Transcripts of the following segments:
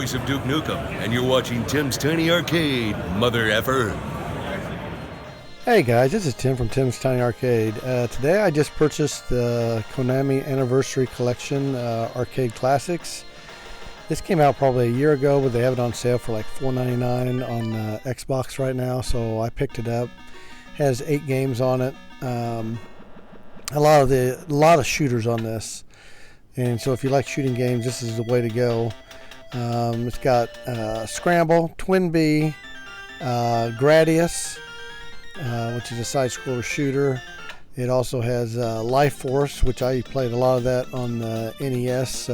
voice of Duke Nukem, and you're watching Tim's Tiny Arcade, mother effer. Hey guys, this is Tim from Tim's Tiny Arcade. Today I just purchased the Konami Anniversary Collection Arcade Classics. This came out probably a year ago, but they have it on sale for like $4.99 on Xbox right now, so I picked it up. It has 8 games on it. A lot of shooters on this, and so if you like shooting games, this is the way to go. It's got Scramble, Twin B, Gradius, which is a side-scroller shooter. It also has Life Force, which I played a lot of that on the NES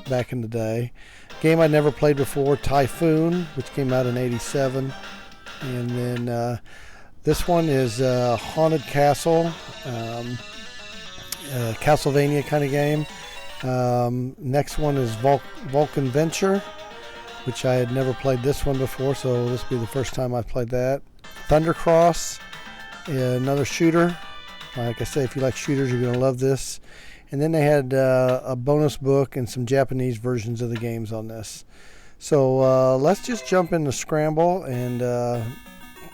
back in the day. Game I'd never played before, Typhoon, which came out in '87. And then this one is Haunted Castle, Castlevania kind of game. Next one is Vulcan Venture, which I had never played this one before, so this will be the first time I've played that. Thundercross, another shooter. Like I say, if you like shooters, you're going to love this. And then they had a bonus book and some Japanese versions of the games on this. So let's just jump into Scramble and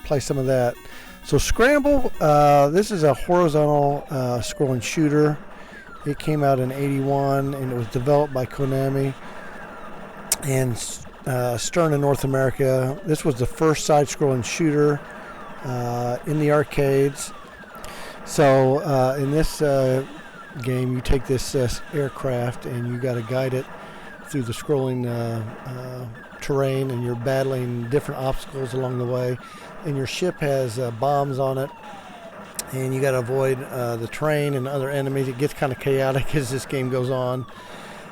play some of that. So Scramble, this is a horizontal scrolling shooter. It came out in '81 and it was developed by Konami and Stern in North America. This was the first side-scrolling shooter in the arcades. So in this game, you take this aircraft and you got to guide it through the scrolling terrain, and you're battling different obstacles along the way. And your ship has bombs on it, and you got to avoid the terrain and other enemies. It gets kind of chaotic as this game goes on.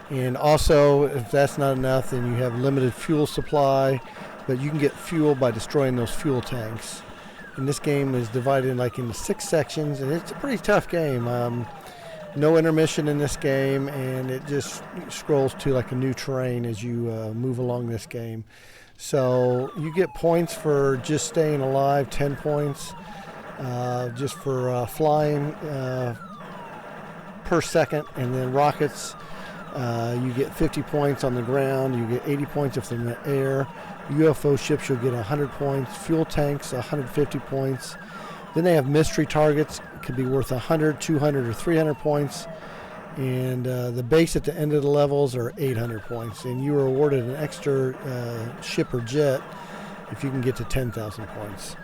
And also, if that's not enough, then you have limited fuel supply, but you can get fuel by destroying those fuel tanks. And this game is divided into 6 sections, and it's a pretty tough game. No intermission in this game, and it just scrolls to like a new terrain as you move along this game. So you get points for just staying alive, 10 points, just for flying per second, and then rockets. You get 50 points on the ground. You get 80 points if they're in the air. UFO ships, you'll get 100 points. Fuel tanks, 150 points. Then they have mystery targets. It could be worth 100, 200, or 300 points. And the base at the end of the levels are 800 points. And you are awarded an extra ship or jet if you can get to 10,000 points.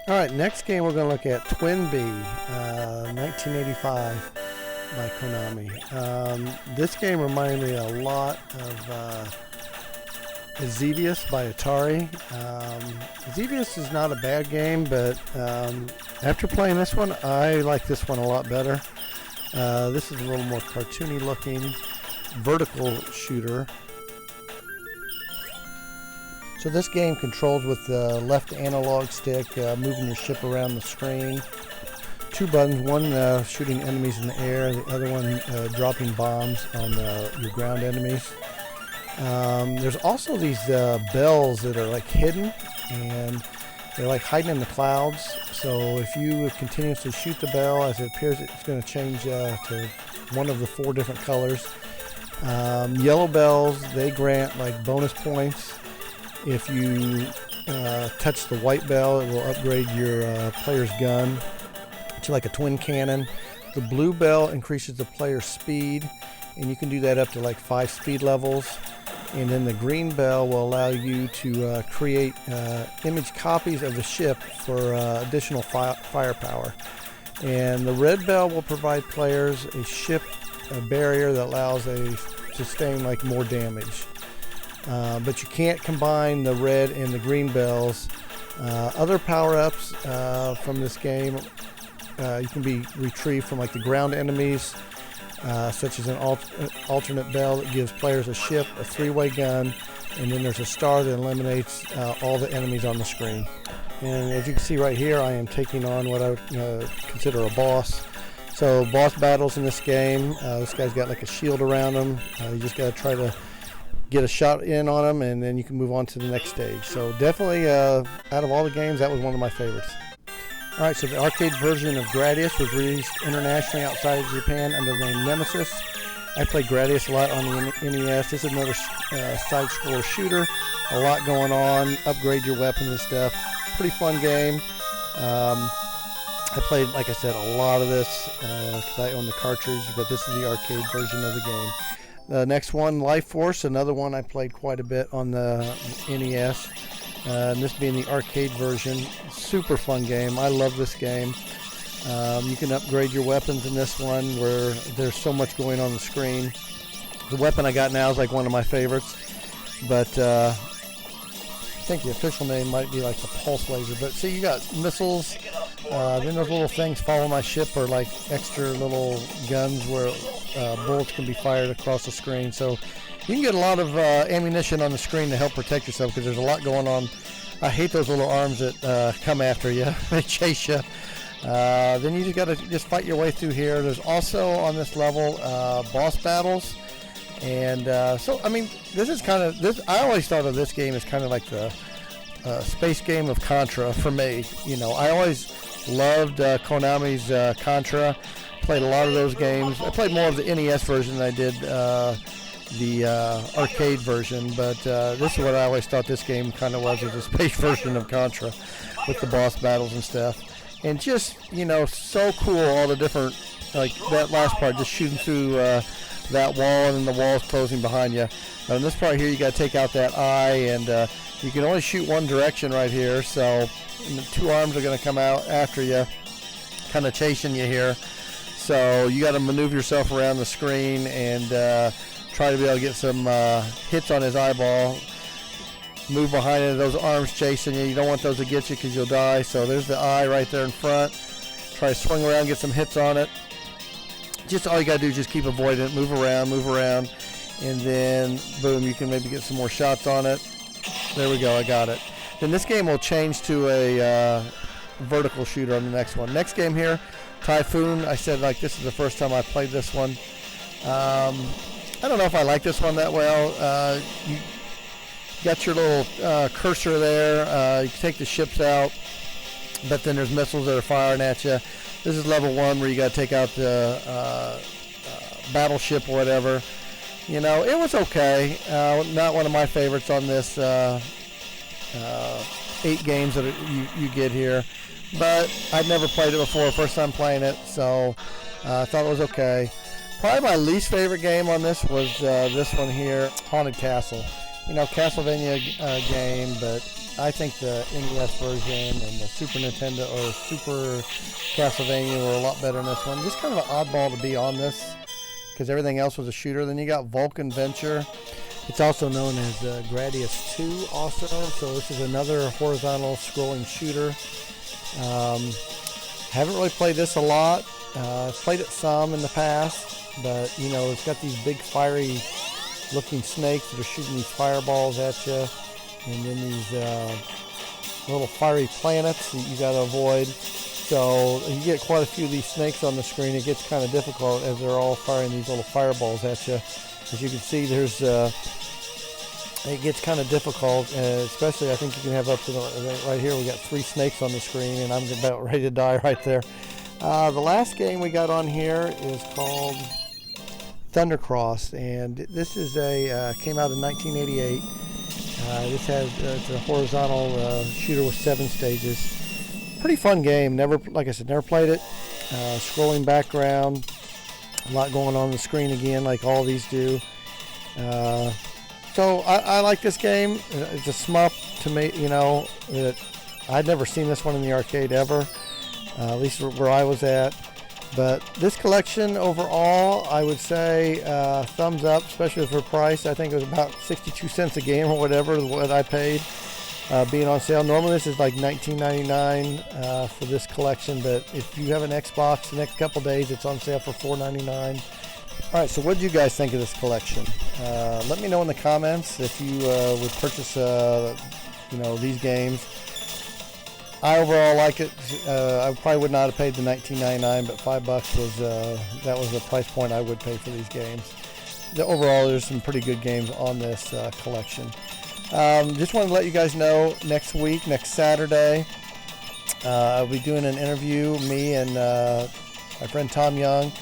All right, next game we're going to look at Twin B, 1985 by Konami. This game reminded me a lot of Xevious by Atari. Xevious is not a bad game, but after playing this one, I like this one a lot better. This is a little more cartoony looking vertical shooter. So this game controls with the left analog stick, moving your ship around the screen. 2 buttons, one shooting enemies in the air, the other one dropping bombs on your ground enemies. There's also these bells that are like hidden, and they're like hiding in the clouds. So if you continuously shoot the bell, as it appears, it's going to change to one of the 4 different colors. Yellow bells, they grant like bonus points. If you touch the white bell, it will upgrade your player's gun to like a twin cannon. The blue bell increases the player's speed, and you can do that up to like 5 speed levels. And then the green bell will allow you to create image copies of the ship for additional firepower. And the red bell will provide players a barrier that allows to sustain like more damage. But you can't combine the red and the green bells. Other power-ups from this game you can be retrieved from like the ground enemies, such as an alternate bell that gives players a ship, a 3-way gun, and then there's a star that eliminates all the enemies on the screen. And as you can see right here, I am taking on what I would consider a boss. So boss battles in this game, this guy's got like a shield around him. You just got to try to get a shot in on him, and then you can move on to the next stage. So definitely, out of all the games, that was one of my favorites. All right, so the arcade version of Gradius was released internationally outside of Japan under the name Nemesis. I play Gradius a lot on the NES. This is another side-scroller shooter. A lot going on. Upgrade your weapons and stuff. Pretty fun game. I played, like I said, a lot of this because I own the cartridge, but this is the arcade version of the game. The next one, Life Force, another one I played quite a bit on the NES. And this being the arcade version. Super fun game. I love this game. You can upgrade your weapons in this one where there's so much going on the screen. The weapon I got now is like one of my favorites, but I think the official name might be like the pulse laser. But see, you got missiles, then those little things follow my ship are like extra little guns where bullets can be fired across the screen. So you can get a lot of ammunition on the screen to help protect yourself because there's a lot going on. I hate those little arms that come after you. They chase you. Then you just got to just fight your way through here. There's also on this level boss battles, and so I mean this is kind of this. I always thought of this game as kind of like the space game of Contra for me. You know, I always loved Konami's Contra. Played a lot of those games. I played more of the NES version than I did the arcade version, but this is what I always thought this game kind of was a space version of Contra with the boss battles and stuff. And just, you know, so cool, all the different, like that last part, just shooting through that wall and then the walls closing behind you. Now in this part here, you got to take out that eye, and you can only shoot one direction right here, so the two arms are going to come out after you, kind of chasing you here. So you got to maneuver yourself around the screen and try to be able to get some hits on his eyeball. Move behind it, those arms chasing you. You don't want those to get you because you'll die. So there's the eye right there in front. Try to swing around, get some hits on it. Just all you got to do is just keep avoiding it. Move around, and then boom, you can maybe get some more shots on it. There we go, I got it. Then this game will change to a vertical shooter on the next one. Next game here, Typhoon. I said like this is the first time I played this one. I don't know if I like this one that well. You got your little cursor there. You can take the ships out, but then there's missiles that are firing at you. This is level 1 where you got to take out the battleship or whatever. You know, it was okay. Not one of my favorites on this 8 games that you get here, but I'd never played it before. First time playing it, so I thought it was okay. Probably my least favorite game on this was this one here, Haunted Castle. You know, Castlevania game, but I think the NES version and the Super Nintendo or Super Castlevania were a lot better than this one. Just kind of an oddball to be on this because everything else was a shooter. Then you got Vulcan Venture. It's also known as Gradius 2 also, so this is another horizontal scrolling shooter. Haven't really played this a lot. I've played it some in the past, but you know, it's got these big fiery looking snakes that are shooting these fireballs at you, and then these little fiery planets that you got to avoid. So you get quite a few of these snakes on the screen. It gets kind of difficult as they're all firing these little fireballs at you. As you can see, there's it gets kind of difficult, especially I think you can have up to right here. We got 3 snakes on the screen, and I'm about ready to die right there. The last game we got on here is called Thundercross, and this is came out in 1988. This has it's a horizontal shooter with 7 stages. Pretty fun game. Like I said, never played it. Scrolling background, a lot going on the screen again, like all these do. So I like this game. It's a shmup to me. You know, I'd never seen this one in the arcade ever, at least where I was at. But this collection overall, I would say thumbs up, especially for price. I think it was about 62 cents a game or whatever what I paid being on sale. Normally this is like $19.99 for this collection, but if you have an Xbox, the next couple days it's on sale for $4.99. All right, so what did you guys think of this collection? Let me know in the comments if you would purchase you know, these games. I overall like it. I probably would not have paid the $19.99, but $5 was that was the price point I would pay for these games. Overall, there's some pretty good games on this collection. Just wanted to let you guys know, next week, next Saturday, I'll be doing an interview, me and my friend Tom Young.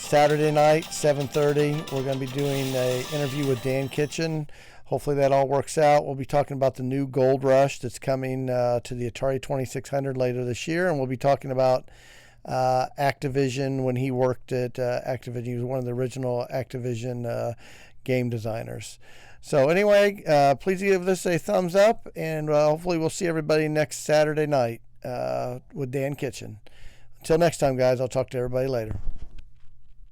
Saturday night, 7:30, we're going to be doing an interview with Dan Kitchen. Hopefully that all works out. We'll be talking about the new Gold Rush that's coming to the Atari 2600 later this year, and we'll be talking about Activision. When he worked at Activision, he was one of the original Activision game designers. So anyway, please give this a thumbs up, and hopefully we'll see everybody next Saturday night with Dan Kitchen. Until next time, guys, I'll talk to everybody later.